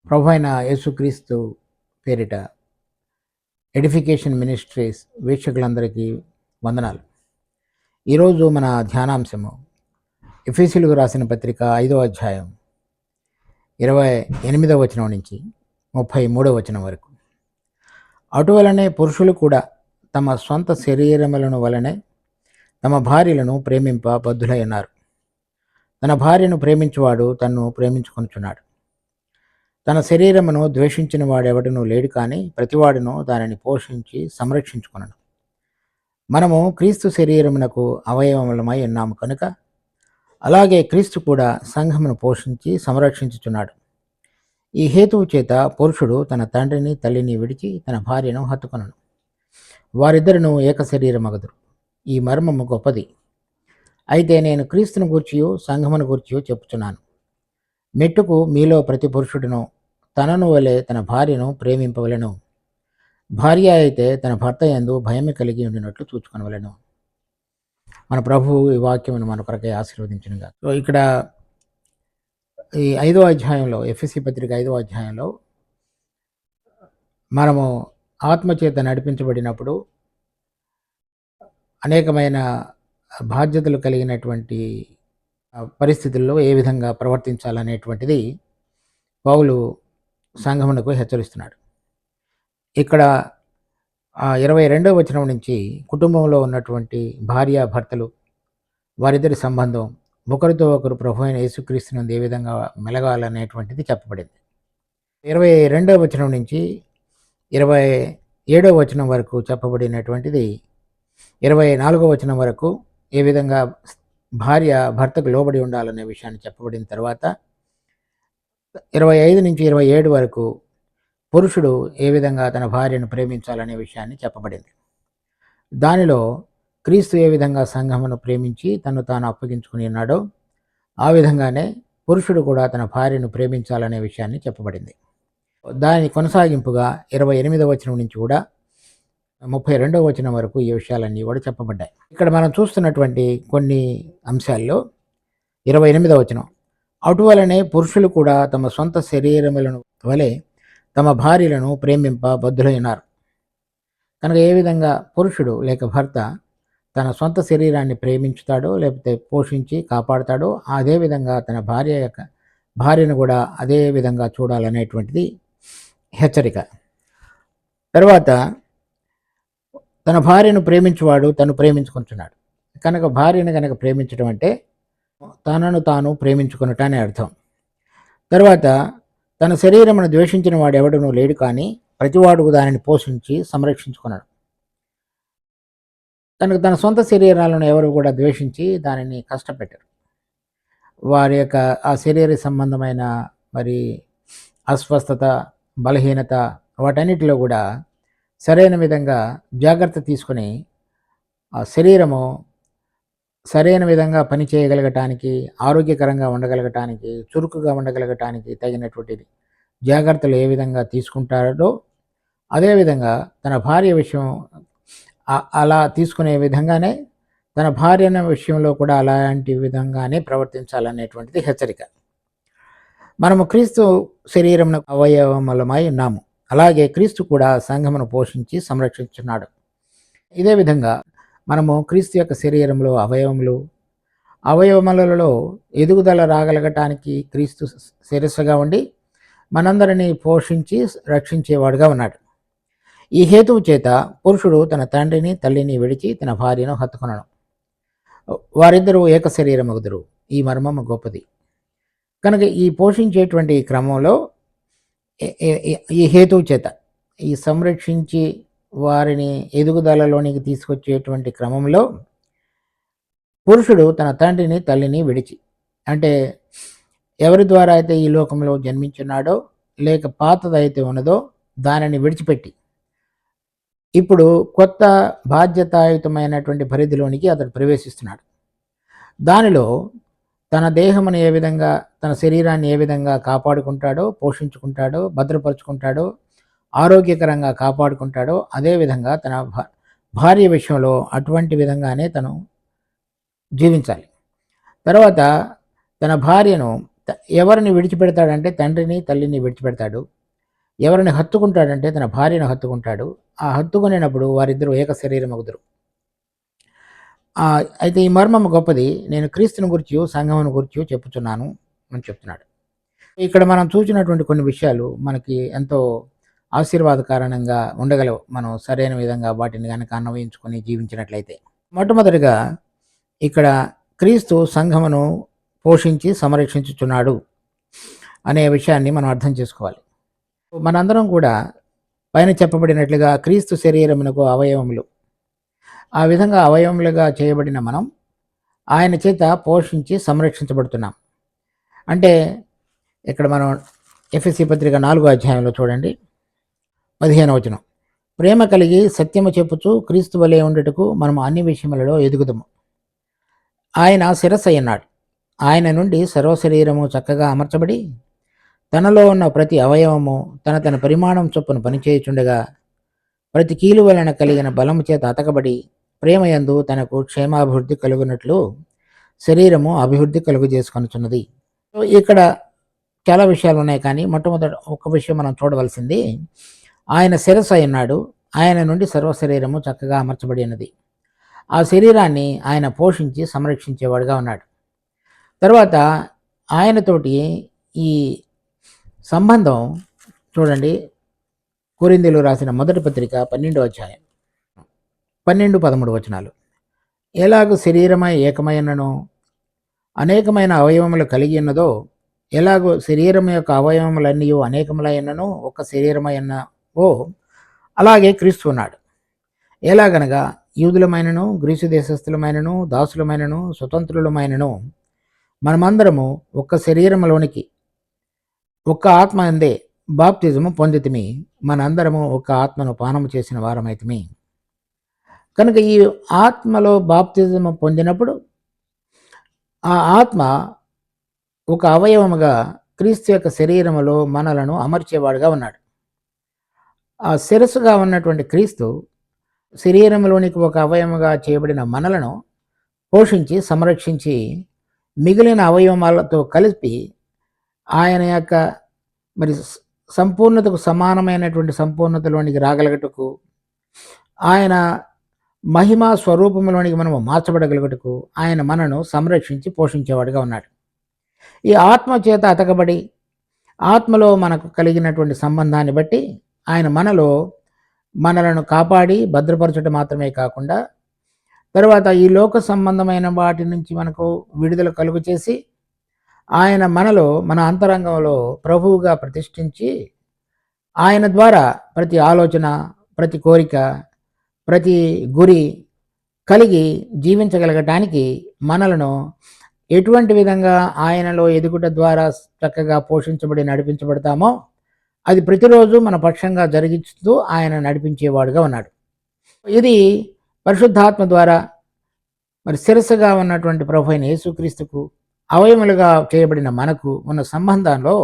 ప్రభువైన యేసుక్రీస్తు పేరిట ఎడిఫికేషన్ మినిస్ట్రీస్ వీక్షకులందరికీ వందనాలు. ఈరోజు మన ధ్యానాంశము ఎఫెసీయులకు రాసిన పత్రిక 5వ అధ్యాయం 28వ వచనం నుంచి 33వ వచనం వరకు. అటువలనే పురుషులు కూడా తమ సొంత శరీరములను వలనే తమ భార్యలను ప్రేమింప బద్ధులై ఉన్నారు. తన భార్యను ప్రేమించువాడు తన్ను ప్రేమించుకొనుచున్నాడు. తన శరీరమును ద్వేషించిన వాడెవడనూ లేడు, కానీ ప్రతివాడును దానిని పోషించి సంరక్షించుకొనను. మనము క్రీస్తు శరీరమునకు అవయవములమై ఉన్నాము కనుక అలాగే క్రీస్తు కూడా సంఘమును పోషించి సంరక్షించుచున్నాడు. ఈ హేతువు చేత పురుషుడు తన తండ్రిని తల్లిని విడిచి తన భార్యను హత్తుకొనను, వారిద్దరును ఏక శరీరమగుదురు. ఈ మర్మము గొప్పది. అయితే నేను క్రీస్తును గూర్చియు సంఘమును గూర్చియు చెప్పుచున్నాను. మెట్టుకు మీలో ప్రతి పురుషుడును తనను వలె తన భార్యను ప్రేమింపవలెను. భార్య అయితే తన భర్త యందు భయము కలిగి ఉండినట్లు చూచుకొనవలెను. మన ప్రభువు ఈ వాక్యమును మన కొరకై ఆశీర్వదించునుగా. సో ఇక్కడ ఈ 5వ అధ్యాయంలో, ఎఫెసీ పత్రిక 5వ అధ్యాయంలో మనము ఆత్మచేత నడిపించబడినప్పుడు అనేకమైన బాధ్యతలు కలిగినటువంటి పరిస్థితుల్లో ఏ విధంగా ప్రవర్తించాలనేటువంటిది పౌలు సంఘమునకు హెచ్చరిస్తున్నాడు. ఇక్కడ 22వ వచనం నుంచి కుటుంబంలో ఉన్నటువంటి భార్య భర్తలు వారిద్దరి సంబంధం ఒకరితో ఒకరు ప్రభు అయిన యేసుక్రీస్తునందు ఏ విధంగా మెలగాలనేటువంటిది చెప్పబడింది. 22వ వచనం నుంచి 27వ వచనం వరకు చెప్పబడినటువంటిది 24వ వచనం వరకు ఏ విధంగా భార్య భర్తకు లోబడి ఉండాలనే విషయాన్ని చెప్పబడిన తర్వాత 25 నుంచి 27 వరకు పురుషుడు ఏ విధంగా తన భార్యను ప్రేమించాలనే విషయాన్ని చెప్పబడింది. దానిలో క్రీస్తు ఏ విధంగా సంఘమును ప్రేమించి తను తాను అప్పగించుకుని ఉన్నాడో ఆ విధంగానే పురుషుడు కూడా తన భార్యను ప్రేమించాలనే విషయాన్ని చెప్పబడింది. దాని కొనసాగింపుగా 28వ వచనం నుంచి కూడా 32వ వచనం వరకు ఈ విషయాలన్నీ కూడా చెప్పబడ్డాయి. ఇక్కడ మనం చూస్తున్నటువంటి కొన్ని అంశాల్లో 28వ వచనం, అటువలనే పురుషులు కూడా తమ సొంత శరీరములను వలె తమ భార్యలను ప్రేమింప బద్ధులై ఉన్నారు. కనుక ఏ విధంగా పురుషుడు లేక భర్త తన సొంత శరీరాన్ని ప్రేమించుతాడో లేకపోతే పోషించి కాపాడుతాడో అదేవిధంగా తన భార్యను కూడా అదే విధంగా చూడాలనేటువంటిది హెచ్చరిక. తర్వాత తన భార్యను ప్రేమించువాడు తను ప్రేమించుకుంటున్నాడు. కనుక భార్యను కనుక ప్రేమించడం అంటే తనను తాను ప్రేమించుకున్నట అనే అర్థం. తర్వాత తన శరీరమును ద్వేషించిన వాడు ఎవడనూ లేడు, కానీ ప్రతివాడు దానిని పోషించి సంరక్షించుకున్నాడు. కనుక తన సొంత శరీరాలను ఎవరు కూడా ద్వేషించి దానిని కష్టపెట్టరు. వారి యొక్క ఆ శరీర సంబంధమైన మరి అస్వస్థత, బలహీనత వాటన్నిటిలో కూడా సరైన విధంగా జాగ్రత్త తీసుకొని ఆ శరీరము సరైన విధంగా పని చేయగలగటానికి, ఆరోగ్యకరంగా ఉండగలగటానికి, చురుకుగా ఉండగలగటానికి తగినటువంటి జాగ్రత్తలు ఏ విధంగా తీసుకుంటారో అదేవిధంగా తన భార్య విషయం అలా తీసుకునే విధంగానే తన భార్య విషయంలో కూడా అలాంటి విధంగానే ప్రవర్తించాలనేటువంటిది హెచ్చరిక. మనము క్రీస్తు శరీరమును అవయవములమై ఉన్నాము. అలాగే క్రీస్తు కూడా సంఘమును పోషించి సంరక్షించున్నాడు. ఇదే విధంగా మనము క్రీస్తు యొక్క శరీరంలో అవయవములలో ఎదుగుదల రాగలగటానికి క్రీస్తు శిరస్సుగా ఉండి మనందరినీ పోషించి రక్షించేవాడుగా ఉన్నాడు. ఈ హేతువు చేత పురుషుడు తన తండ్రిని తల్లిని విడిచి తన భార్యను హత్తుకొనను, వారిద్దరూ ఏక శరీరమగుదురు. ఈ మర్మము గొప్పది. కనుక ఈ పోషించేటువంటి క్రమంలో ఈ హేతువు చేత ఈ సంరక్షించి వారిని ఎదుగుదలలోనికి తీసుకొచ్చేటువంటి క్రమంలో పురుషుడు తన తండ్రిని తల్లిని విడిచి, అంటే ఎవరి ద్వారా అయితే ఈ లోకంలో జన్మించున్నాడో లేక పాతదైతే ఉన్నదో దానిని విడిచిపెట్టి ఇప్పుడు కొత్త బాధ్యతాయుతమైనటువంటి పరిధిలోనికి అతడు ప్రవేశిస్తున్నాడు. దానిలో తన దేహమును ఏ విధంగా, తన శరీరాన్ని ఏ విధంగా కాపాడుకుంటాడో, పోషించుకుంటాడో, భద్రపరుచుకుంటాడో, ఆరోగ్యకరంగా కాపాడుకుంటాడో అదేవిధంగా తన భార్య విషయంలో అటువంటి విధంగానే తను జీవించాలి. తర్వాత తన భార్యను ఎవరిని విడిచిపెడతాడంటే తండ్రిని, తల్లిని విడిచిపెడతాడు. ఎవరిని హత్తుకుంటాడంటే తన భార్యను హత్తుకుంటాడు. ఆ హత్తుకునేటప్పుడు వారిద్దరూ ఏక శరీరమగుదురు. అయితే ఈ మర్మము గొప్పది. నేను క్రీస్తుని గూర్చియు, సంఘమును గూర్చియు చెప్పుచున్నాను అని చెప్తున్నాడు. ఇక్కడ మనం చూసినటువంటి కొన్ని విషయాలు మనకి ఎంతో ఆశీర్వాదకారణంగా ఉండగలవు. మనం సరైన విధంగా వాటిని గనక అన్వయించుకొని జీవించినట్లయితే. మొట్టమొదటిగా ఇక్కడ క్రీస్తు సంఘమును పోషించి సంరక్షించుచున్నాడు అనే విషయాన్ని మనం అర్థం చేసుకోవాలి. మనందరం కూడా పైన చెప్పబడినట్లుగా క్రీస్తు శరీరమునకు అవయవములు. ఆ విధంగా అవయవములుగా చేయబడిన మనం ఆయన చేత పోషించి సంరక్షించబడుతున్నాం. అంటే ఇక్కడ మనం ఎఫెసీ పత్రిక 4వ అధ్యాయంలో చూడండి, 15వ వచనం. ప్రేమ కలిగి సత్యము చెప్పుచు క్రీస్తు వలె ఉండుటకు మనము అన్ని విషయములలో ఎదుగుదము. ఆయన శిరస్సయ్యున్నాడు. ఆయన నుండి సర్వశరీరము చక్కగా అమర్చబడి తనలో ఉన్న ప్రతి అవయవము తన పరిమాణం చొప్పున పనిచేయుచుండగా ప్రతి కీలు వలన కలిగిన బలము చేత అతకబడి ప్రేమయందు తనకు క్షేమాభివృద్ధి కలుగునట్లు శరీరము అభివృద్ధి కలుగు చేసుకొనుచున్నది. ఇక్కడ చాలా విషయాలు ఉన్నాయి, కానీ మొట్టమొదటి ఒక విషయం మనం చూడవలసింది, ఆయన శిరస్సు అయినాడు. ఆయన నుండి సర్వశరీరము చక్కగా అమర్చబడి ఉన్నది. ఆ శరీరాన్ని ఆయన పోషించి సంరక్షించేవాడుగా ఉన్నాడు. తర్వాత ఆయనతోటి ఈ సంబంధం చూడండి, కొరింథీయులు రాసిన మొదటి పత్రిక 12వ అధ్యాయం 12-13 వచనాలు. ఎలాగూ శరీరమై ఏకమైనను అనేకమైన అవయవములు కలిగి ఉన్నదో, ఎలాగో శరీరం యొక్క అవయవములన్నీ అనేకములైనను ఒక శరీరమైనవో అలాగే క్రీస్తు ఉన్నాడు. ఎలాగనగా యూదులమైనను గ్రీసు దేశస్థులమైనను దాసులమైనను స్వతంత్రులమైనను మనమందరము ఒక్క శరీరములోనికి ఒక్క ఆత్మ అందే బాప్తిజము పొందితిమి, మనందరము ఒక్క ఆత్మను పానము చేసిన వారమైతిమి. కనుక ఈ ఆత్మలో బాప్తిజము పొందినప్పుడు ఆ ఆత్మ ఒక అవయవముగా క్రీస్తు యొక్క శరీరములో మనలను అమర్చేవాడుగా ఉన్నాడు. ఆ శిరస్సుగా ఉన్నటువంటి క్రీస్తు శరీరంలోనికి ఒక అవయవముగా చేయబడిన మనలను పోషించి సంరక్షించి మిగిలిన అవయవాలతో కలిపి ఆయన యొక్క మరి సంపూర్ణతకు సమానమైనటువంటి సంపూర్ణతలోనికి రాగలగటకు, ఆయన మహిమా స్వరూపంలోనికి మనము మార్చబడగలుగుటకు ఆయన మనను సంరక్షించి పోషించేవాడుగా ఉన్నాడు. ఈ ఆత్మ చేత అతకబడి ఆత్మలో మనకు కలిగినటువంటి సంబంధాన్ని బట్టి ఆయన మనలను కాపాడి భద్రపరచడం మాత్రమే కాకుండా తర్వాత ఈ లోక సంబంధమైన వాటి నుంచి మనకు విడుదల కలుగు చేసి ఆయన మన అంతరంగంలో ప్రభువుగా ప్రతిష్ఠించి ఆయన ద్వారా ప్రతి ఆలోచన, ప్రతి కోరిక, ప్రతి గురి కలిగి జీవించగలగటానికి మనలను ఎటువంటి విధంగా ఆయనలో ఎదుగుట ద్వారా చక్కగా పోషించబడి నడిపించబడతామో అది ప్రతిరోజు మన పక్షంగా జరిగిస్తూ ఆయన నడిపించేవాడుగా ఉన్నాడు. ఇది పరిశుద్ధాత్మ ద్వారా మరి శిరస్సుగా ఉన్నటువంటి ప్రభు అయిన యేసుక్రీస్తుకు అవయములుగా చేయబడిన మనకు ఉన్న సంబంధంలో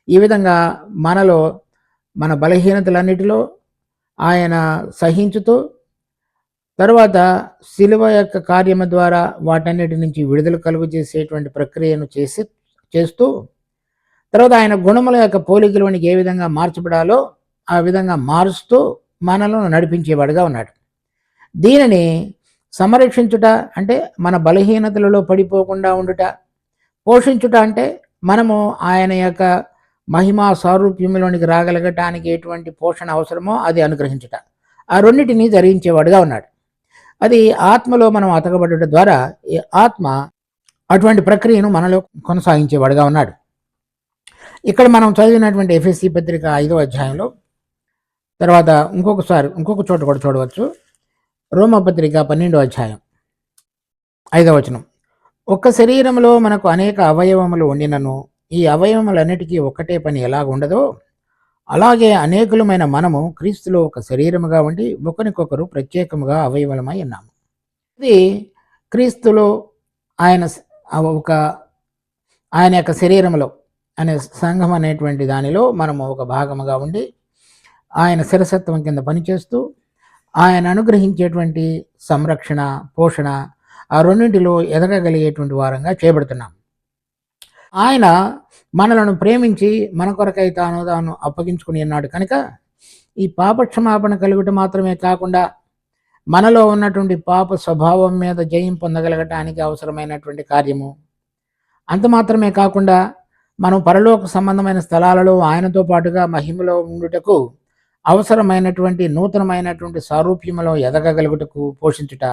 ఈ విధంగా మనలో మన బలహీనతలన్నిటిలో ఆయన సహించుతూ తరువాత శిలువ యొక్క కార్యము ద్వారా వాటన్నిటి నుంచి విడుదల కలుగు చేసేటువంటి ప్రక్రియను చేస్తూ తర్వాత ఆయన గుణముల యొక్క పోలికలోనికి ఏ విధంగా మార్చబడాలో ఆ విధంగా మారుస్తూ మనలను నడిపించేవాడుగా ఉన్నాడు. దీనిని సంరక్షించుట అంటే మన బలహీనతలలో పడిపోకుండా ఉండుట, పోషించుట అంటే మనము ఆయన యొక్క మహిమా సారూప్యంలోనికి రాగలగటానికి ఎటువంటి పోషణ అవసరమో అది అనుగ్రహించుట, ఆ రెండింటినీ జరిగించేవాడుగా ఉన్నాడు. అది ఆత్మలో మనం అతకబడుట ద్వారా ఈ ఆత్మ అటువంటి ప్రక్రియను మనలో కొనసాగించేవాడుగా ఉన్నాడు. ఇక్కడ మనం చదివినటువంటి ఎఫెసీ పత్రిక 5వ అధ్యాయంలో తర్వాత ఇంకొక చోట కూడా చూడవచ్చు. రోమపత్రిక 12వ అధ్యాయం 5వ వచనం. ఒక్క శరీరంలో మనకు అనేక అవయవములు ఉండినను ఈ అవయవములన్నిటికీ ఒక్కటే పని ఎలాగుండదో అలాగే అనేకులమైన మనము క్రీస్తులో ఒక శరీరముగా ఉండి ఒకరికొకరు ప్రత్యేకముగా అవయవలమై ఉన్నాము. ఇది క్రీస్తులో ఆయన యొక్క శరీరంలో అనే సంఘం అనేటువంటి దానిలో మనము ఒక భాగముగా ఉండి ఆయన శిరసత్వం కింద పనిచేస్తూ ఆయన అనుగ్రహించేటువంటి సంరక్షణ, పోషణ ఆ రెండింటిలో ఎదగగలిగేటువంటి వారంగా చేయబడుతున్నాం. ఆయన మనలను ప్రేమించి మన కొరకై తాను అప్పగించుకుని ఉన్నాడు కనుక ఈ పాపక్షమాపణ కలుగుట మాత్రమే కాకుండా మనలో ఉన్నటువంటి పాప స్వభావం మీద జయం పొందగలగటానికి అవసరమైనటువంటి కార్యము. అంత మాత్రమే కాకుండా మనం పరలోక సంబంధమైన స్థలాలలో ఆయనతో పాటుగా మహిమలో ఉండుటకు అవసరమైనటువంటి నూతనమైనటువంటి సారూప్యములో ఎదగగలుగుటకు పోషించుట,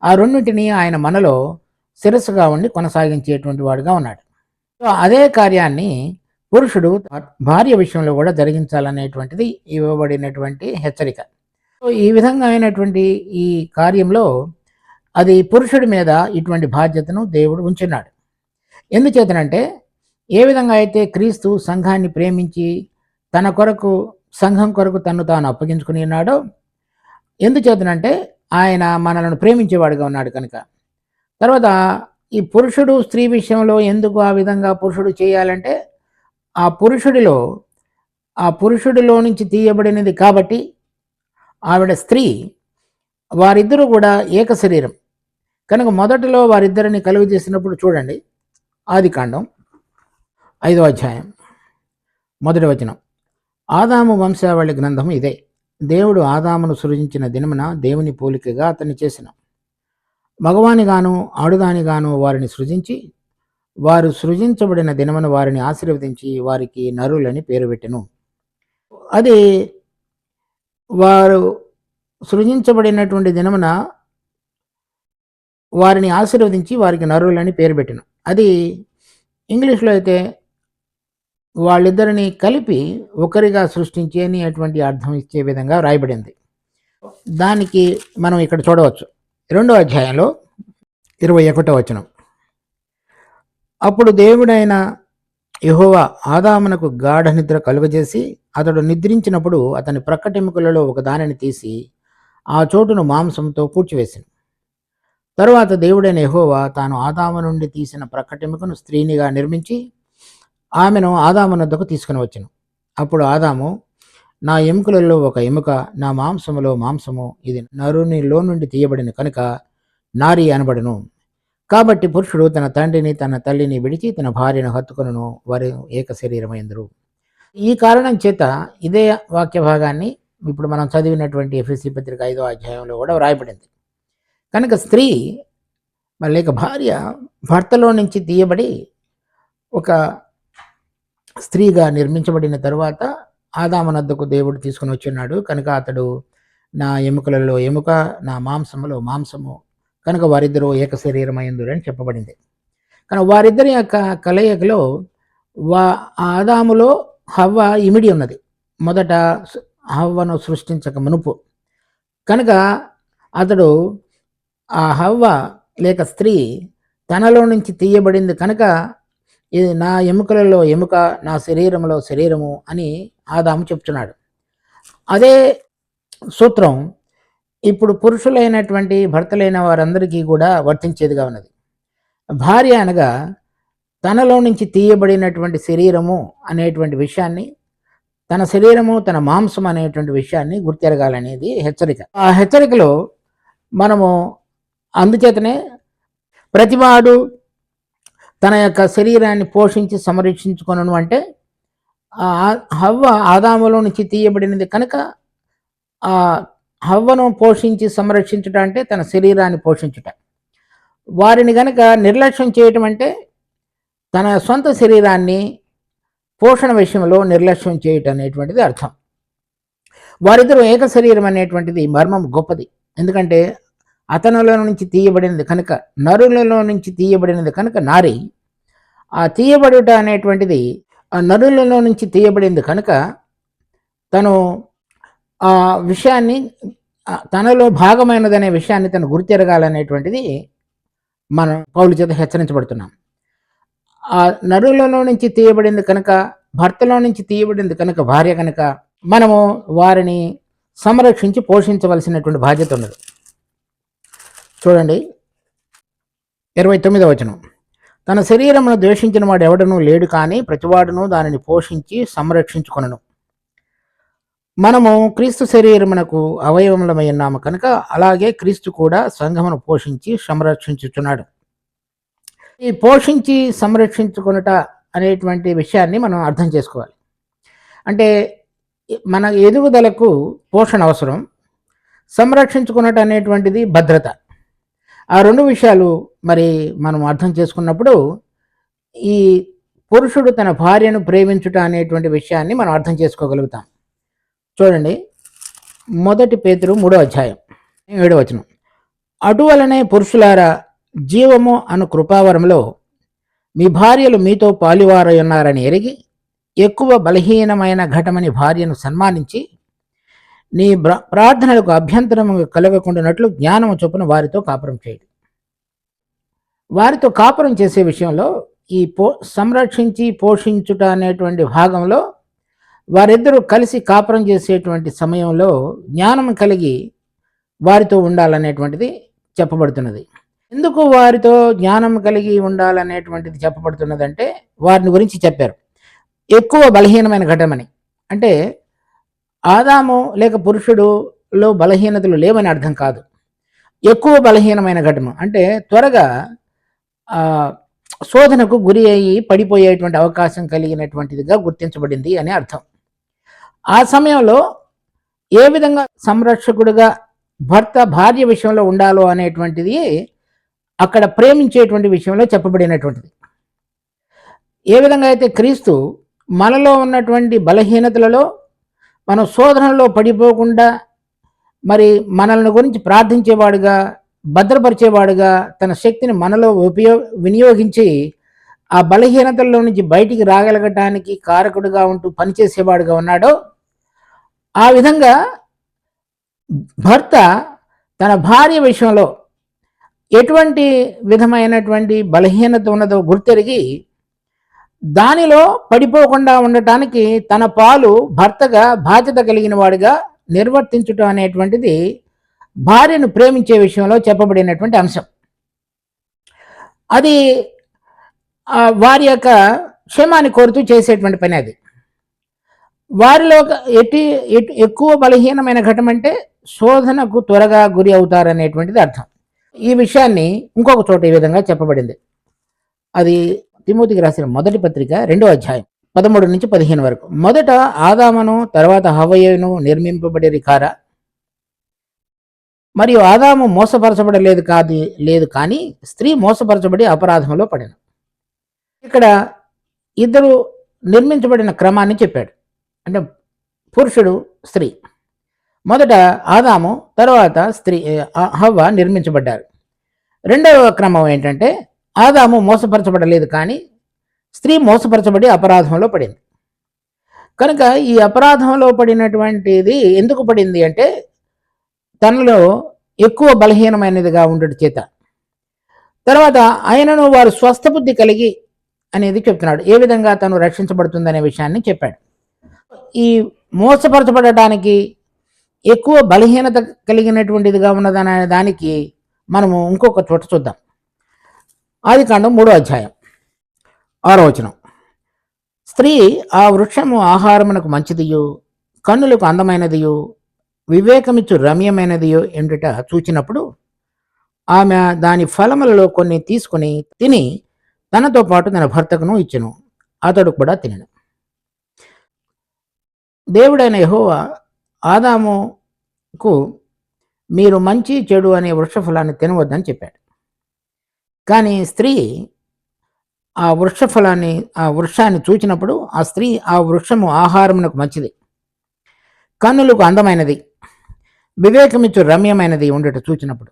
ఆ రెండింటినీ ఆయన మనలో శిరస్సుగా ఉండి కొనసాగించేటువంటి వాడుగా ఉన్నాడు. సో అదే కార్యాన్ని పురుషుడు భార్య విషయంలో కూడా జరిగించాలనేటువంటిది ఇవ్వబడినటువంటి హెచ్చరిక. సో ఈ విధంగా అయినటువంటి ఈ కార్యంలో అది పురుషుడి మీద ఇటువంటి బాధ్యతను దేవుడు ఉంచున్నాడు. ఎందుచేతనంటే ఏ విధంగా అయితే క్రీస్తు సంఘాన్ని ప్రేమించి తన కొరకు సంఘం కొరకు తను తాను అప్పగించుకుని ఉన్నాడో, ఎందుచేతనంటే ఆయన మనలను ప్రేమించేవాడుగా ఉన్నాడు కనుక. తర్వాత ఈ పురుషుడు స్త్రీ విషయంలో ఎందుకు ఆ విధంగా పురుషుడు చేయాలంటే ఆ పురుషుడిలో నుంచి తీయబడినది కాబట్టి ఆవిడ స్త్రీ, వారిద్దరూ కూడా ఏక శరీరం కనుక మొదటిలో వారిద్దరిని కలుగు చేసినప్పుడు చూడండి, ఆదికాండం 5వ అధ్యాయం 1వ వచనం. ఆదాము వంశావళి గ్రంథం ఇదే. దేవుడు ఆదామును సృజించిన దినమున దేవుని పోలికగా అతన్ని చేసిన మగవానిగాను ఆడుదానిగాను వారిని సృజించి వారు సృజించబడిన దినమున వారిని ఆశీర్వదించి వారికి నరులని పేరు పెట్టెను. అది వారు సృజించబడినటువంటి దినమున వారిని ఆశీర్వదించి వారికి నరులని పేరు పెట్టెను. అది ఇంగ్లీష్లో అయితే వాళ్ళిద్దరిని కలిపి ఒకరిగా సృష్టించి అనేటువంటి అర్థం ఇచ్చే విధంగా రాయబడింది. దానికి మనం ఇక్కడ చూడవచ్చు 2వ అధ్యాయంలో 21వ వచనం. అప్పుడు దేవుడైన యెహోవా ఆదామునకు గాఢ నిద్ర కలుగజేసి అతడు నిద్రించినప్పుడు అతని ప్రక్కటెముకలలో ఒక దానిని తీసి ఆ చోటును మాంసంతో పూడ్చివేసింది. తరువాత దేవుడైన యెహోవా తాను ఆదాము నుండి తీసిన ప్రక్కటెముకను స్త్రీనిగా నిర్మించి ఆమెను ఆదాము వద్దకు తీసుకుని వచ్చెను. అప్పుడు ఆదాము, నా ఎముకలలో ఒక ఎముక, నా మాంసములో మాంసము, ఇది నరునిలో నుండి తీయబడిన కనుక నారి అనబడును. కాబట్టి పురుషుడు తన తండ్రిని తన తల్లిని విడిచి తన భార్యను హత్తుకొనును, వారు ఏక శరీరమైందురు. ఈ కారణం చేత ఇదే వాక్య భాగాన్ని ఇప్పుడు మనం చదివినటువంటి ఎఫెసీ పత్రిక 5వ అధ్యాయంలో కూడా వ్రాయబడింది. కనుక స్త్రీ లేక భార్య భర్తలో నుంచి తీయబడి ఒక స్త్రీగా నిర్మించబడిన తరువాత ఆదామునద్దకు దేవుడు తీసుకుని వచ్చున్నాడు కనుక అతడు నా ఎముకలలో ఎముక, నా మాంసములో మాంసము కనుక వారిద్దరూ ఏక శరీరమైందురు అని చెప్పబడింది. కానీ వారిద్దరి యొక్క కలయికలో ఆదాములో హవ్వ ఇమిడి ఉన్నది, మొదట హవ్వను సృష్టించక మునుపు. కనుక అతడు ఆ హవ్వ లేక స్త్రీ తనలో నుంచి తీయబడింది కనుక ఇది నా ఎముకలలో ఎముక, నా శరీరంలో శరీరము అని ఆదాము చెప్తున్నాడు. అదే సూత్రం ఇప్పుడు పురుషులైనటువంటి భర్తలైన వారందరికీ కూడా వర్తించేదిగా ఉన్నది. భార్య అనగా తనలో నుంచి తీయబడినటువంటి శరీరము అనేటువంటి విషయాన్ని, తన శరీరము తన మాంసం అనేటువంటి విషయాన్ని గుర్తెరగాలనేది హెచ్చరిక. ఆ హెచ్చరికలో మనము అందుచేతనే ప్రతివాడు తన యొక్క శరీరాన్ని పోషించి సంరక్షించుకొనను అంటే హవ్వ ఆదాములో నుంచి తీయబడినది కనుక ఆ హవ్వను పోషించి సంరక్షించుట అంటే తన శరీరాన్ని పోషించుట. వారిని గనక నిర్లక్ష్యం చేయటం అంటే తన సొంత శరీరాన్ని పోషణ విషయంలో నిర్లక్ష్యం చేయటం అనేటువంటిది అర్థం. వారిద్దరూ ఏక శరీరం అనేటువంటిది మర్మం గొప్పది. ఎందుకంటే అతనులో నుంచి తీయబడినది కనుక, నరులలో నుంచి తీయబడినది కనుక నారి, ఆ తీయబడుట అనేటువంటిది ఆ నరులలో నుంచి తీయబడింది కనుక తను ఆ విషయాన్ని తనలో భాగమైనదనే విషయాన్ని తను గుర్తెరగాలనేటువంటిది మనం పౌలు చేత హెచ్చరించబడుతున్నాం. ఆ నరులలో నుంచి తీయబడింది కనుక, భర్తలో నుంచి తీయబడింది కనుక భార్య కనుక మనము వారిని సంరక్షించి పోషించవలసినటువంటి బాధ్యత ఉన్నది. చూడండి 29వ వచనం. తన శరీరమును ద్వేషించిన వాడు ఎవడనూ లేడు, కానీ ప్రతివాడును దానిని పోషించి సంరక్షించుకొనును. మనము క్రీస్తు శరీరమునకు అవయవములమై ఉన్నాము కనుక అలాగే క్రీస్తు కూడా సంఘమును పోషించి సంరక్షించుచున్నాడు. ఈ పోషించి సంరక్షించుకొనుట అనేటువంటి విషయాన్ని మనం అర్థం చేసుకోవాలి. అంటే మన ఎదుగుదలకు పోషణ అవసరం, సంరక్షించుకున్నట్టు అనేటువంటిది భద్రత. ఆ 2 విషయాలు మరి మనం అర్థం చేసుకున్నప్పుడు ఈ పురుషుడు తన భార్యను ప్రేమించుట అనేటువంటి విషయాన్ని మనం అర్థం చేసుకోగలుగుతాం. చూడండి, 1 పేతురు 3వ అధ్యాయం 7వ వచనం. అటువలనే పురుషులారా, జీవము అను కృపావరంలో మీ భార్యలు మీతో పాలువారై ఉన్నారని ఎరిగి ఎక్కువ బలహీనమైన ఘటమని భార్యను సన్మానించి నీ ప్రార్థనలకు అభ్యంతరము కలగకుండానట్లు జ్ఞానము చొప్పున వారితో కాపురం చేయండి. వారితో కాపురం చేసే విషయంలో ఈ సంరక్షించి పోషించుట అనేటువంటి భాగంలో వారిద్దరూ కలిసి కాపురం చేసేటువంటి సమయంలో జ్ఞానం కలిగి వారితో ఉండాలనేటువంటిది చెప్పబడుతున్నది. ఎందుకు వారితో జ్ఞానం కలిగి ఉండాలనేటువంటిది చెప్పబడుతున్నదంటే వారిని గురించి చెప్పారు. ఎక్కువ బలహీనమైన ఘటమని అంటే ఆదాము లేక పురుషుడులో బలహీనతలు లేవని అర్థం కాదు. ఎక్కువ బలహీనమైన ఘటన అంటే త్వరగా శోధనకు గురి అయ్యి పడిపోయేటువంటి అవకాశం కలిగినటువంటిదిగా గుర్తించబడింది అని అర్థం. ఆ సమయంలో ఏ విధంగా సంరక్షకుడుగా భర్త భార్య విషయంలో ఉండాలో అనేటువంటిది అక్కడ ప్రేమించేటువంటి విషయంలో చెప్పబడినటువంటిది. ఏ విధంగా అయితే క్రీస్తు మనలో ఉన్నటువంటి బలహీనతలలో మనం శోధనలో పడిపోకుండా మరి మనల్ని గురించి ప్రార్థించేవాడుగా, భద్రపరిచేవాడుగా, తన శక్తిని మనలో వినియోగించి ఆ బలహీనతల్లో నుంచి బయటికి రాగలగటానికి కారకుడుగా ఉంటూ పనిచేసేవాడుగా ఉన్నాడో, ఆ విధంగా భర్త తన భార్య విషయంలో ఎటువంటి విధమైనటువంటి బలహీనత ఉన్నదో గుర్తెరిగి దానిలో పడిపోకుండా ఉండటానికి తన పాలు భర్తగా బాధ్యత కలిగిన వాడిగా నిర్వర్తించటం అనేటువంటిది భార్యను ప్రేమించే విషయంలో చెప్పబడినటువంటి అంశం. అది వారి యొక్క క్షేమాన్ని కోరుతూ చేసేటువంటి పని. అది వారిలో ఎక్కువ బలహీనమైన ఘటన అంటే శోధనకు త్వరగా గురి అవుతారనేటువంటిది అర్థం. ఈ విషయాన్ని ఇంకొక చోట ఈ విధంగా చెప్పబడింది. అది తిమోతికి రాసిన 1 పత్రిక 2వ అధ్యాయం 13 నుంచి 15 వరకు. మొదట ఆదామును తర్వాత హవ్వయను నిర్మింపబడేది కారా? మరియు ఆదాము మోసపరచబడలేదు లేదు కానీ స్త్రీ మోసపరచబడి అపరాధంలో పడిన. ఇక్కడ ఇద్దరు నిర్మించబడిన క్రమాన్ని చెప్పాడు. అంటే పురుషుడు, స్త్రీ. మొదట ఆదాము, తర్వాత స్త్రీ హవ్వ నిర్మించబడ్డారు. రెండవ క్రమం ఏంటంటే ఆదాము మోసపరచబడలేదు కానీ స్త్రీ మోసపరచబడి అపరాధంలో పడింది. కనుక ఈ అపరాధంలో పడినటువంటిది ఎందుకు పడింది అంటే తనలో ఎక్కువ బలహీనమైనదిగా ఉండటం చేత. తర్వాత ఆయనను వారు స్వస్థబుద్ధి కలిగి అనేది చెప్తున్నాడు. ఏ విధంగా తను రక్షించబడుతుందనే విషయాన్ని చెప్పాడు. ఈ మోసపరచబడటానికి ఎక్కువ బలహీనత కలిగినటువంటిదిగా ఉన్నదనే దానికి మనము ఇంకొక చోట చూద్దాం. ఆదికాండం 3వ అధ్యాయం 6వ వచనం. స్త్రీ ఆ వృక్షము ఆహారమునకు మంచిదియు కన్నులకు అందమైనదియు వివేకమిచ్చు రమ్యమైనదియో ఏమిట చూచినప్పుడు ఆమె దాని ఫలములలో కొన్ని తీసుకుని తిని తనతో పాటు తన భర్తకును ఇచ్చెను, అతడు కూడా తినను. దేవుడైన యెహోవా ఆదాముకు మీరు మంచి చెడు అనే వృక్ష ఫలాన్ని తినవద్దని చెప్పాడు. కానీ స్త్రీ ఆ వృక్షాన్ని చూచినప్పుడు ఆ స్త్రీ ఆ వృక్షము ఆహారమునకు మంచిది, కన్నులకు అందమైనది, వివేకమిచ్చు రమ్యమైనది ఉండట చూచినప్పుడు.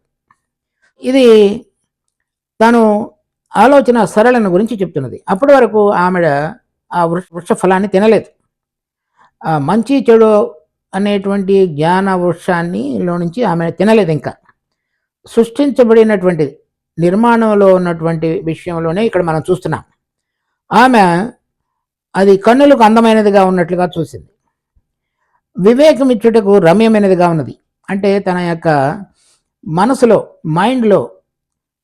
ఇది తను ఆలోచన సరళను గురించి చెప్తున్నది. అప్పటి వరకు ఆమె ఆ వృక్ష ఫలాన్ని తినలేదు. మంచి చెడు అనేటువంటి జ్ఞాన వృక్షాన్నిలో నుంచి ఆమె తినలేదు. ఇంకా సృష్టించబడినటువంటి నిర్మాణంలో ఉన్నటువంటి విషయంలోనే ఇక్కడ మనం చూస్తున్నాం. ఆమె అది కన్నులకు అందమైనదిగా ఉన్నట్లుగా చూసింది, వివేకమిచ్చుటకు రమ్యమైనదిగా ఉన్నది. అంటే తన యొక్క మనసులో, మైండ్లో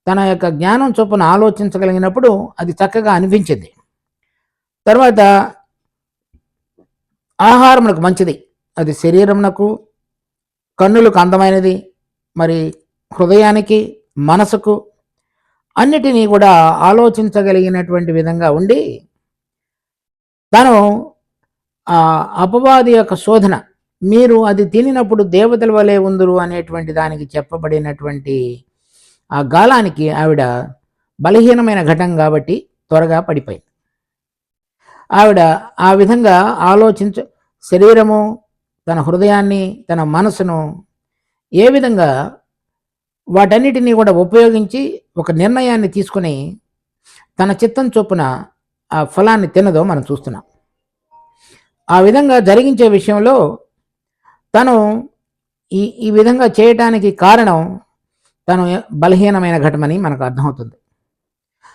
తన యొక్క జ్ఞానం చొప్పున ఆలోచించగలిగినప్పుడు అది చక్కగా అనిపించింది. తర్వాత ఆహారమునకు మంచిది, అది శరీరమునకు, కన్నులకు అందమైనది, మరి హృదయానికి, మనసుకు అన్నిటినీ కూడా ఆలోచించగలిగినటువంటి విధంగా ఉండి తను అపవాది యొక్క శోధన, మీరు అది తినినప్పుడు దేవతల వలె ఉందురు అనేటువంటి దానికి చెప్పబడినటువంటి ఆ గాలానికి ఆవిడ బలహీనమైన ఘటం కాబట్టి త్వరగా పడిపోయింది. ఆవిడ ఆ విధంగా శరీరము, తన హృదయాన్ని, తన మనసును ఏ విధంగా వాటన్నిటినీ కూడా ఉపయోగించి ఒక నిర్ణయాన్ని తీసుకుని తన చిత్తం చొప్పున ఆ ఫలాన్ని తినదో మనం చూస్తున్నాం. ఆ విధంగా జరిగించే విషయంలో తను ఈ విధంగా చేయటానికి కారణం తను బలహీనమైన ఘటమని మనకు అర్థమవుతుంది.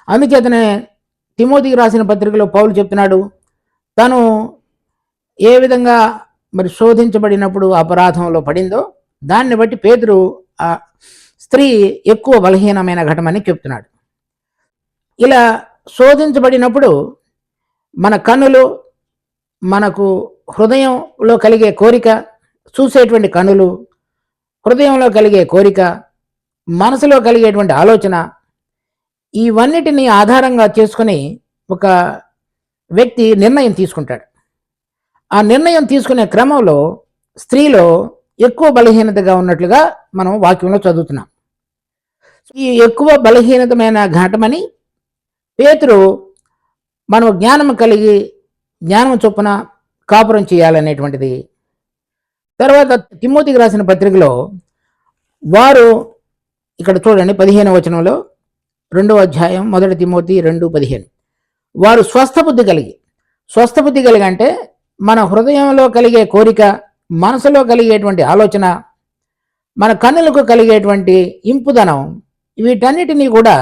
అందుచేతనే తిమోతికి రాసిన పత్రికలో పౌలు చెప్తున్నాడు, తను ఏ విధంగా మరి శోధించబడినప్పుడు అపరాధంలో పడిందో దాన్ని బట్టి పేతురు ఆ స్త్రీ ఎక్కువ బలహీనమైన ఘటమని చెప్తున్నాడు. ఇలా శోధించబడినప్పుడు మన కన్నులు, మనకు హృదయంలో కలిగే కోరిక, చూసేటువంటి కన్నులు, హృదయంలో కలిగే కోరిక, మనసులో కలిగేటువంటి ఆలోచన, ఇవన్నిటినీ ఆధారంగా చేసుకుని ఒక వ్యక్తి నిర్ణయం తీసుకుంటాడు. ఆ నిర్ణయం తీసుకునే క్రమంలో స్త్రీలో ఎక్కువ బలహీనతగా ఉన్నట్లుగా మనం వాక్యంలో చదువుతున్నాం. ఈ ఎక్కువ బలహీనతమైన ఘటమని పేతురు మనం జ్ఞానం చొప్పున కాపురం చేయాలనేటువంటిది. తర్వాత తిమోతికి రాసిన పత్రికలో వారు, ఇక్కడ చూడండి 15వ వచనంలో, 2వ అధ్యాయం 1 తిమోతి 2:15, వారు స్వస్థబుద్ధి కలిగి అంటే మన హృదయంలో కలిగే కోరిక, మనసులో కలిగేటువంటి ఆలోచన, మన కన్నులకు కలిగేటువంటి ఇంపుదనం, వీటన్నిటినీ కూడా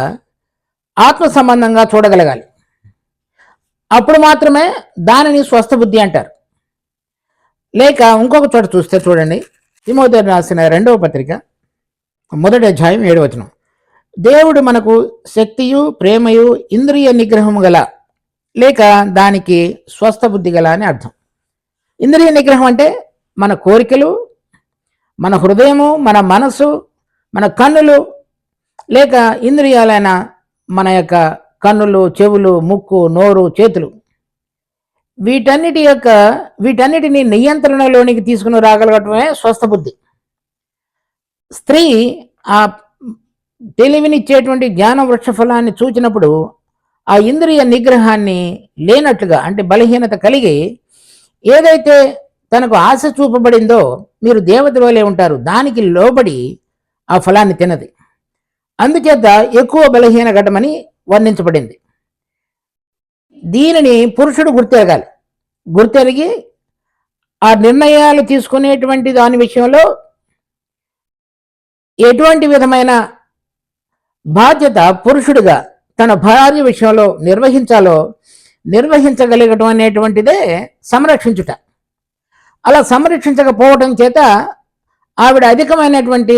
ఆత్మ సంబంధంగా చూడగలగాలి. అప్పుడు మాత్రమే దానిని స్వస్థబుద్ధి అంటారు. లేక ఇంకొక చోట చూస్తే చూడండి, తిమోతి రాసిన 2వ పత్రిక 1వ అధ్యాయం 7వ వచనం, దేవుడు మనకు శక్తియు ప్రేమయు ఇంద్రియ నిగ్రహము గల, లేక దానికి స్వస్థబుద్ధి గల అని అర్థం. ఇంద్రియ నిగ్రహం అంటే మన కోరికలు, మన హృదయము, మన మనసు, మన కన్నులు, లేక ఇంద్రియాలైన మన యొక్క కన్నులు, చెవులు, ముక్కు, నోరు, చేతులు, వీటన్నిటిని నియంత్రణలోనికి తీసుకుని రాగలగటమే స్వస్థబుద్ధి. స్త్రీ ఆ తెలివినిచ్చేటువంటి జ్ఞాన వృక్ష ఫలాన్ని చూచినప్పుడు ఆ ఇంద్రియ నిగ్రహాన్ని లేనట్లుగా, అంటే బలహీనత కలిగి, ఏదైతే తనకు ఆశ చూపబడిందో మీరు దేవతల వలె ఉంటారు, దానికి లోబడి ఆ ఫలాన్ని తినది. అందుచేత ఎక్కువ బలహీన ఘటమని వర్ణించబడింది. దీనిని పురుషుడు గుర్తెరిగి ఆ నిర్ణయాలు తీసుకునేటువంటి దాని విషయంలో ఎటువంటి విధమైన బాధ్యత పురుషుడిగా తన భార్య విషయంలో నిర్వహించగలగటం అనేటువంటిదే సంరక్షించుట. అలా సంరక్షించకపోవడం చేత ఆవిడ అధికమైనటువంటి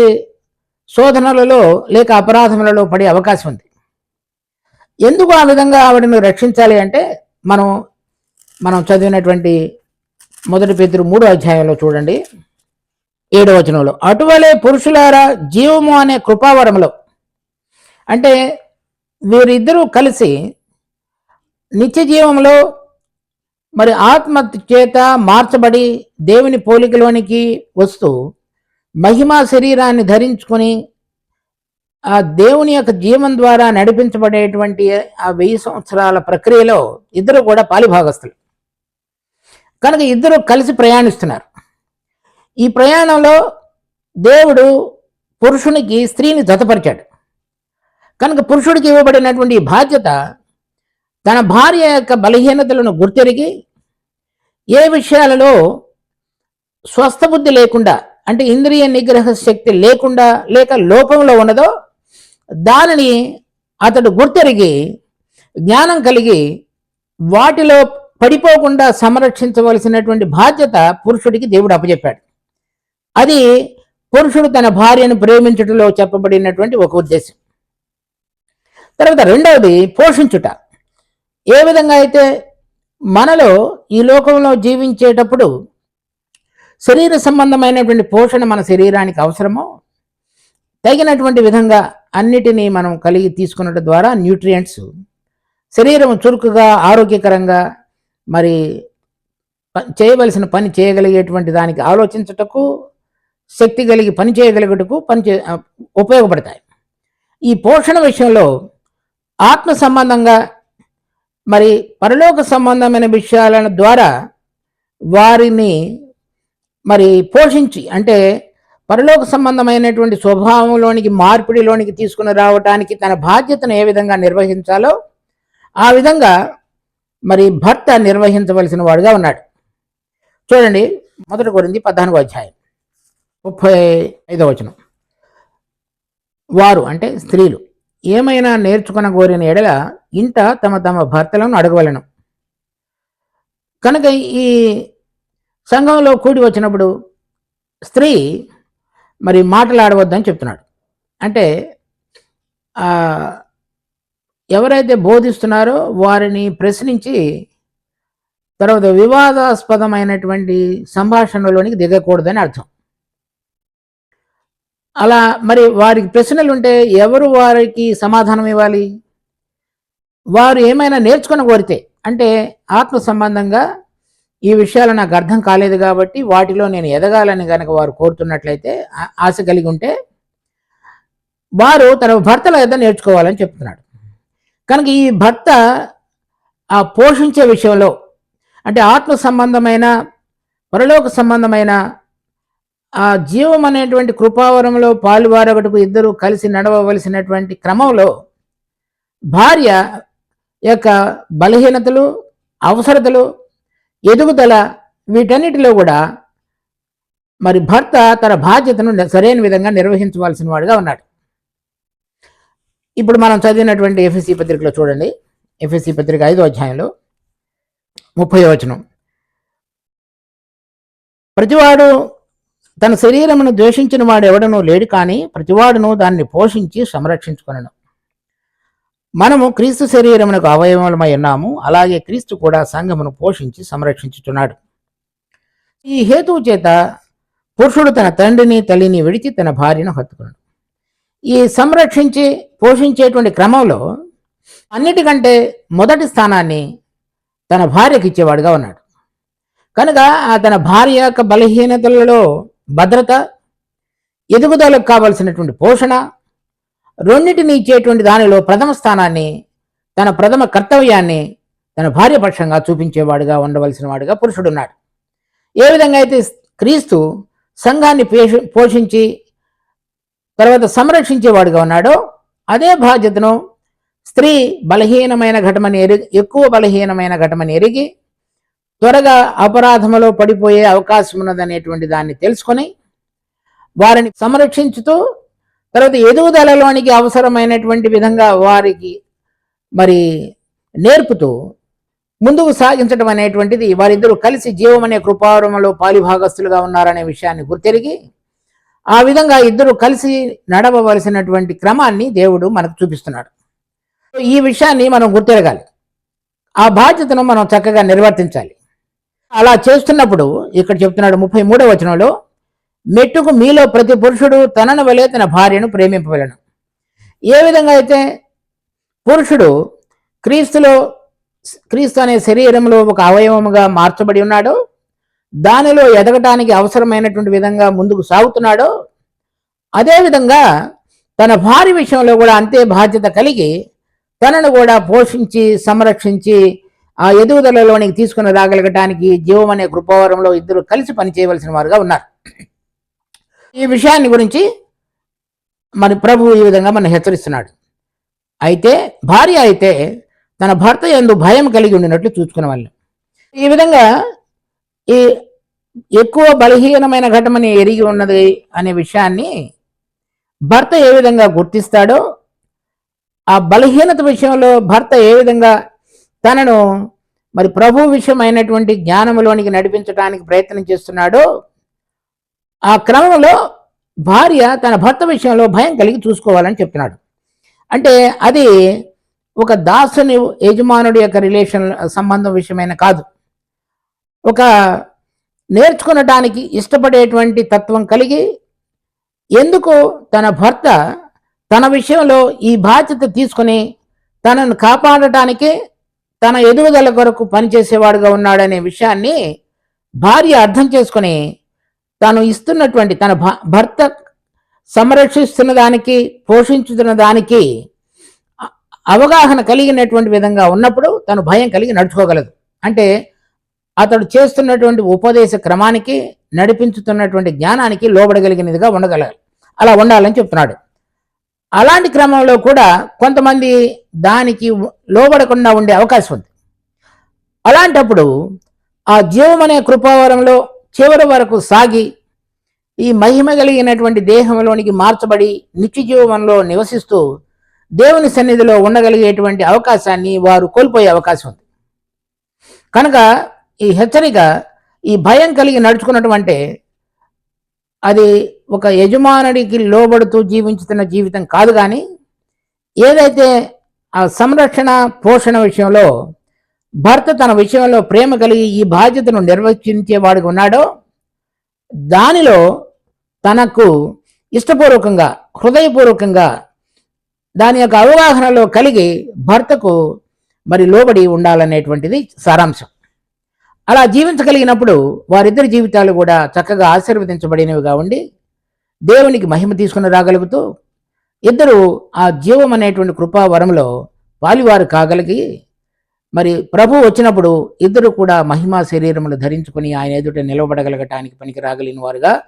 శోధనలలో లేక అపరాధములలో పడే అవకాశం ఉంది. ఎందుకు ఆ విధంగా ఆవిడను రక్షించాలి అంటే మనం చదివినటువంటి 1 పేతురు 3వ అధ్యాయంలో చూడండి 7వ వచనంలో, అటువలే పురుషులారా జీవము అనే కృపావరములో, అంటే వీరిద్దరూ కలిసి నిత్య జీవంలో మరి ఆత్మ చేత మార్చబడి దేవుని పోలికలోనికి వస్తూ మహిమా శరీరాన్ని ధరించుకొని ఆ దేవుని యొక్క జీవం ద్వారా నడిపించబడేటువంటి ఆ 1000 సంవత్సరాల ప్రక్రియలో ఇద్దరు కూడా పాలిభాగస్తులు కనుక ఇద్దరు కలిసి ప్రయాణిస్తున్నారు. ఈ ప్రయాణంలో దేవుడు పురుషునికి స్త్రీని జతపరిచాడు. కనుక పురుషుడికి ఇవ్వబడినటువంటి బాధ్యత తన భార్య యొక్క బలహీనతలను గుర్తెరిగి ఏ విషయాలలో స్వస్థబుద్ధి లేకుండా, అంటే ఇంద్రియ నిగ్రహ శక్తి లేకుండా లేక లోపంలో ఉన్నదో దానిని అతడు గుర్తెరిగి జ్ఞానం కలిగి వాటిలో పడిపోకుండా సంరక్షించవలసినటువంటి బాధ్యత పురుషుడికి దేవుడు అప్పచెప్పాడు. అది పురుషుడు తన భార్యను ప్రేమించుటలో చెప్పబడినటువంటి ఒక ఉద్దేశం. తర్వాత రెండవది పోషించుట. ఏ విధంగా అయితే మనలో ఈ లోకంలో జీవించేటప్పుడు శరీర సంబంధమైనటువంటి పోషణ మన శరీరానికి అవసరమో, తగినటువంటి విధంగా అన్నిటినీ మనం కలిగి తీసుకున్నట్టు ద్వారా న్యూట్రియంట్స్ శరీరం చురుకుగా ఆరోగ్యకరంగా మరి చేయవలసిన పని చేయగలిగేటువంటి దానికి ఆలోచించుటకు శక్తి కలిగి పని చేయగలిగటకు ఉపయోగపడతాయి. ఈ పోషణ విషయంలో ఆత్మ సంబంధంగా మరి పరలోక సంబంధమైన విషయాల ద్వారా వారిని మరి పోషించి, అంటే పరలోక సంబంధమైనటువంటి స్వభావంలోనికి మార్పిడిలోనికి తీసుకుని రావడానికి తన బాధ్యతను ఏ విధంగా నిర్వహించాలో ఆ విధంగా మరి భర్త నిర్వహించవలసిన వాడుగా ఉన్నాడు. చూడండి, 1 కొరింథీ 14వ అధ్యాయం 35వ వచనం. వారు అంటే స్త్రీలు ఏమైనా నేర్చుకున్న కోరిన ఎడల ఇంట తమ తమ భర్తలను అడగవలను. కనుక ఈ సంఘంలో కూడి వచ్చినప్పుడు స్త్రీ మరి మాటలాడవద్దని చెప్తున్నాడు. అంటే ఎవరైతే బోధిస్తున్నారో వారిని ప్రశ్నించి తర్వాత వివాదాస్పదమైనటువంటి సంభాషణలోనికి దిగకూడదని అర్థం. అలా మరి వారికి ప్రశ్నలు ఉంటే ఎవరు వారికి సమాధానం ఇవ్వాలి? వారు ఏమైనా నేర్చుకుని కోరితే, అంటే ఆత్మ సంబంధంగా ఈ విషయాలు నాకు అర్థం కాలేదు కాబట్టి వాటిలో నేను ఎదగాలని కనుక వారు కోరుతున్నట్లయితే, ఆశ కలిగి ఉంటే వారు తన భర్తల యొద్ద నేర్చుకోవాలని చెప్తున్నాడు. కనుక ఈ భర్త ఆ పోషించే విషయంలో, అంటే ఆత్మ సంబంధమైన పరలోక సంబంధమైన ఆ జీవం అనేటువంటి కృపావరంలో పాలువారగటకు ఇద్దరు కలిసి నడవవలసినటువంటి క్రమంలో భార్య యొక్క బలహీనతలు, అవసరతలు, ఎదుగుదల, వీటన్నిటిలో కూడా మరి భర్త తన బాధ్యతను సరైన విధంగా నిర్వహించవలసిన వాడుగా ఉన్నాడు. ఇప్పుడు మనం చదివినటువంటి ఎఫెసీ పత్రికలో చూడండి, ఎఫెసీ పత్రిక 5వ అధ్యాయంలో 30వ వచనం. ప్రతివాడు తన శరీరమును ద్వేషించిన వాడు ఎవడనూ లేడు, కానీ ప్రతివాడును దాన్ని పోషించి సంరక్షించుకొనెను. మనము క్రీస్తు శరీరమునకు అవయవములమై ఉన్నాము, అలాగే క్రీస్తు కూడా సంఘమును పోషించి సంరక్షించుచున్నాడు. ఈ హేతువు చేత పురుషుడు తన తండ్రిని తల్లిని విడిచి తన భార్యను హత్తుకున్నాడు. ఈ సంరక్షించి పోషించేటువంటి క్రమంలో అన్నిటికంటే మొదటి స్థానాన్ని తన భార్యకి ఇచ్చేవాడుగా ఉన్నాడు. కనుక తన భార్య యొక్క బలహీనతలలో భద్రత, ఎదుగుదలకు కావలసినటువంటి పోషణ, రెండింటిని ఇచ్చేటువంటి దానిలో ప్రథమ స్థానాన్ని, తన ప్రథమ కర్తవ్యాన్ని తన భార్య పక్షంగా చూపించేవాడుగా ఉండవలసిన వాడుగా పురుషుడున్నాడు. ఏ విధంగా అయితే క్రీస్తు సంఘాన్ని పోషించి తర్వాత సంరక్షించేవాడుగా ఉన్నాడో, అదే బాధ్యతను స్త్రీ బలహీనమైన ఘటమని ఎక్కువ బలహీనమైన ఘటమని ఎరిగి త్వరగా అపరాధములో పడిపోయే అవకాశం ఉన్నదనేటువంటి దాన్ని తెలుసుకొని వారిని సంరక్షించుతూ తర్వాత ఎదుగుదలలోనికి అవసరమైనటువంటి విధంగా వారికి మరి నేర్పుతూ ముందుకు సాగించడం అనేటువంటిది, వారిద్దరూ కలిసి జీవం అనే కృపావరములో పాలిభాగస్తులుగా ఉన్నారనే విషయాన్ని గుర్తెరిగి ఆ విధంగా ఇద్దరు కలిసి నడవవలసినటువంటి క్రమాన్ని దేవుడు మనకు చూపిస్తున్నాడు. ఈ విషయాన్ని మనం గుర్తెరగాలి, ఆ బాధ్యతను మనం చక్కగా నిర్వర్తించాలి. అలా చేస్తున్నప్పుడు ఇక్కడ చెప్తున్నాడు 33వ వచనంలో, మెట్టుకు మీలో ప్రతి పురుషుడు తనను వలె తన భార్యను ప్రేమింపవలెను. ఏ విధంగా అయితే పురుషుడు క్రీస్తు అనే శరీరంలో ఒక అవయవముగా మార్చబడి ఉన్నాడో, దానిలో ఎదగటానికి అవసరమైనటువంటి విధంగా ముందుకు సాగుతున్నాడో, అదేవిధంగా తన భార్య విషయంలో కూడా అంతే బాధ్యత కలిగి తనను కూడా పోషించి సంరక్షించి ఆ ఎదుగుదలలోనికి తీసుకుని రాగలగటానికి జీవం అనే కృపావరంలో ఇద్దరు కలిసి పనిచేయవలసిన వారుగా ఉన్నారు. ఈ విషయాన్ని గురించి మరి ప్రభువు ఈ విధంగా మనం హెచ్చరిస్తున్నాడు. అయితే భార్య అయితే తన భర్త యందు భయం కలిగి ఉండినట్లు చూసుకునే వాళ్ళు. ఈ విధంగా ఈ ఎక్కువ బలహీనమైన ఘటమని ఎరిగి ఉన్నది అనే విషయాన్ని భర్త ఏ విధంగా గుర్తిస్తాడో, ఆ బలహీనత విషయంలో భర్త ఏ విధంగా తనను మరి ప్రభు విషయమైనటువంటి జ్ఞానంలోనికి నడిపించడానికి ప్రయత్నం చేస్తున్నాడో, ఆ క్రమంలో భార్య తన భర్త విషయంలో భయం కలిగి చూసుకోవాలని చెప్తున్నాడు. అంటే అది ఒక దాసుని యజమానుడి యొక్క రిలేషన్ సంబంధం విషయమైన కాదు, ఒక నేర్చుకునటానికి ఇష్టపడేటువంటి తత్వం కలిగి ఎందుకు తన భర్త తన విషయంలో ఈ బాధ్యత తీసుకుని తనను కాపాడటానికి తన ఎదుగుదల కొరకు పనిచేసేవాడుగా ఉన్నాడనే విషయాన్ని భార్య అర్థం చేసుకుని తాను ఇస్తున్నటువంటి తన భర్త సంరక్షిస్తున్న దానికి పోషించుతున్న దానికి అవగాహన కలిగినటువంటి విధంగా ఉన్నప్పుడు తను భయం కలిగి నడుచుకోగలదు. అంటే అతడు చేస్తున్నటువంటి ఉపదేశ క్రమానికి నడిపించుతున్నటువంటి జ్ఞానానికి లోబడగలిగినదిగా ఉండగలగాలి. అలా ఉండాలని చెప్తున్నాడు. అలాంటి క్రమంలో కూడా కొంతమంది దానికి లోబడకుండా ఉండే అవకాశం ఉంది. అలాంటప్పుడు ఆ జీవం అనే కృపావరంలో చివరి వరకు సాగి ఈ మహిమ కలిగినటువంటి దేహంలోనికి మార్చబడి నిత్య జీవంలో నివసిస్తూ దేవుని సన్నిధిలో ఉండగలిగేటువంటి అవకాశాన్ని వారు కోల్పోయే అవకాశం ఉంది. కనుక ఈ హెచ్చరిక, ఈ భయం కలిగి నడుచుకున్నటువంటి అది ఒక యజమానుడికి లోబడుతూ జీవించుతున్న జీవితం కాదు. కానీ ఏదైతే ఆ సంరక్షణ పోషణ విషయంలో భర్త తన విషయంలో ప్రేమ కలిగి ఈ బాధ్యతను నిర్వర్తించేవాడిగా ఉన్నాడో దానిలో తనకు ఇష్టపూర్వకంగా హృదయపూర్వకంగా దాని యొక్క అవగాహనలో కలిగి భర్తకు మరి లోబడి ఉండాలనేటువంటిది సారాంశం. అలా జీవించగలిగినప్పుడు వారిద్దరి జీవితాలు కూడా చక్కగా ఆశీర్వదించబడినవిగా ఉండి దేవునికి మహిమ తీసుకుని రాగలుగుతూ ఇద్దరు ఆ జీవం అనేటువంటి కృపావరంలో పాలివారు కాగలిగి మరి ప్రభు వచ్చినప్పుడు ఇద్దరు కూడా మహిమా శరీరములు ధరించుకుని ఆయన ఎదుట నిలవబడగలగటానికి పనికి రాగలిగిన వారుగా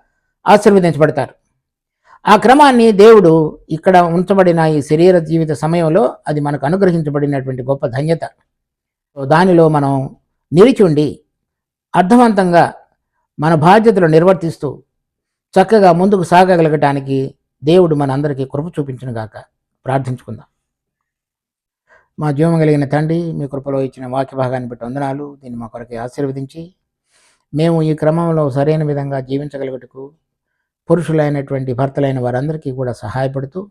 ఆశీర్వదించబడతారు. ఆ క్రమాన్ని దేవుడు ఇక్కడ ఉంచబడిన ఈ శరీర జీవిత సమయంలో అది మనకు అనుగ్రహించబడినటువంటి గొప్ప ధన్యత. దానిలో మనం నిలిచి ఉండి అర్థవంతంగా మన బాధ్యతలు నిర్వర్తిస్తూ చక్కగా ముందుకు సాగగలగటానికి దేవుడు మన అందరికీ కృప చూపించును గాక. ప్రార్థించుకుందాం. మా జీవం కలిగిన తండ్రి, మీ కృపలో ఇచ్చిన వాక్య భాగాన్ని బట్టి వందనాలు. దీన్ని మా కొరకు ఆశీర్వదించి మేము ఈ క్రమంలో సరైన విధంగా జీవించగలుగుటకు పురుషులైనటువంటి భర్తలైన వారందరికీ కూడా సహాయపడుతూ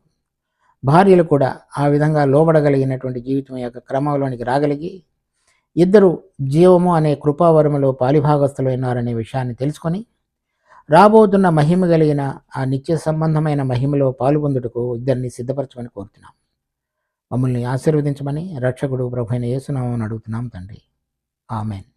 భార్యలు కూడా ఆ విధంగా లోబడగలిగినటువంటి జీవితం యొక్క క్రమంలోనికి రాగలిగి ఇద్దరు జీవము అనే కృపావరములో పాలిభాగస్థులైనారనే విషయాన్ని తెలుసుకొని రాబోతున్న మహిమ కలిగిన ఆ నిత్య సంబంధమైన మహిమలో పాల్గొందుటకు ఇద్దరిని సిద్ధపరచమని కోరుతున్నాం. మమ్మల్ని ఆశీర్వదించమని రక్షకుడు ప్రభువైన యేసు నామమున అడుగుతున్నాం తండ్రి. ఆమెన్.